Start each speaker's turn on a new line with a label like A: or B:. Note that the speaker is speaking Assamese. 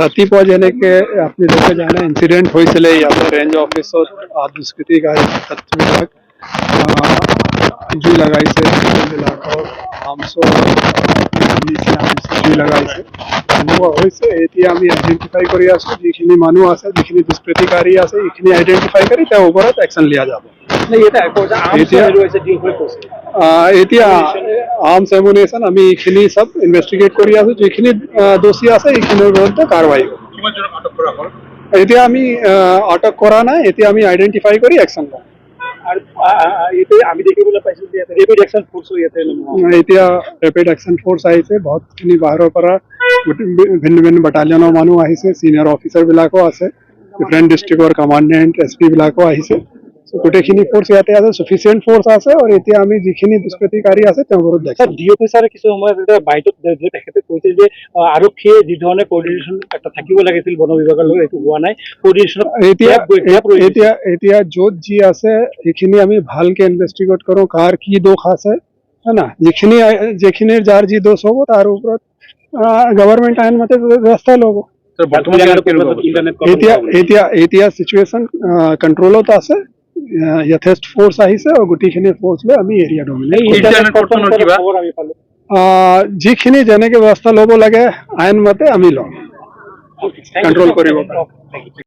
A: ৰাতিপুৱা যেনেকে আপুনি দেখা যায় না ইনচিডেণ্ট হৈছিলে ইয়াতে ৰেঞ্জ অফিচত দুষ্কৃতিকাৰী ছাত্ৰবিলাক জুই লগাইছে বিলাকৰ আৰ্মছৰ জুই লগাইছে এনেকুৱা হৈছে। এতিয়া আমি আইডেণ্টিফাই কৰি আছো যিখিনি মানুহ আছে যিখিনি দুষ্কৃতিকাৰী আছে এইখিনি আইডেণ্টিফাই কৰি তেওঁৰ ওপৰত একশ্যন লিয়া যাব। এতিয়া আৰ্মছ এমুনেশ্যন আমি এইখিনি সব ইনভেষ্টিগেট কৰি আছো। যিখিনি দোষী আছে এইখিনিৰ বিৰুদ্ধে কাৰ্যবাহী হ'ব। এতিয়া আমি আটক কৰা নাই, এতিয়া আমি আইডেণ্টিফাই কৰি একশ্যন ল'ম।
B: আমি দেখিবলৈ পাইছো যে ৰেপিড একশ্যন ফ'ৰ্চ
A: এতিয়া ৰেপিড একশ্যন ফ'ৰ্চ আহিছে, বহুতখিনি বাহিৰৰ পৰা ভিন্ন ভিন্ন বাটালিয়নৰ মানুহ আহিছে, চিনিয়ৰ অফিচাৰবিলাকো আছে, ডিফাৰেণ্ট ডিষ্ট্ৰিক্টৰ কমাণ্ডেণ্ট SP বিলাকো আহিছে। গোটেইখিনি ফ'ৰ্চ ইয়াতে আছে, চুফিচিয়েণ্ট ফ'ৰ্চ আছে। আৰু এতিয়া আমি যিখিনি দুষ্কৃতিকাৰী আছে তেওঁৰ বিৰুদ্ধে
B: DOP ছাৰে কিছু সময়ত বাইটত তেখেতে কৈছিল যে আৰক্ষীয়ে যি ধৰণে কোঅৰ্ডিনেশ্যন এটা থাকিব লাগিছিল বন বিভাগৰ লগত এইটো হোৱা নাই। কোঅৰ্ডিনেশ্যন
A: এতিয়া য'ত যি আছে সেইখিনি আমি ভালকে ইনভেষ্টিগেট কৰোঁ, কাৰ কি দোষ আছে হয় না। যিখিনিৰ যাৰ যি দোষ হ'ব তাৰ ওপৰত গভৰ্ণমেণ্ট আইন মতে ব্যৱস্থা ল'ব। এতিয়া চিচুৱেশ্যন কণ্ট্ৰলত আছে, যথেষ্ট ফ'ৰ্চ আহিছে আৰু গোটেইখিনি ফ'ৰ্চ লৈ আমি এৰিয়া ডমিনেট যিখিনি যেনেকে ব্যৱস্থা ল'ব লাগে আইন মতে আমি ল'ম, কণ্ট্ৰল কৰিব পাৰিম।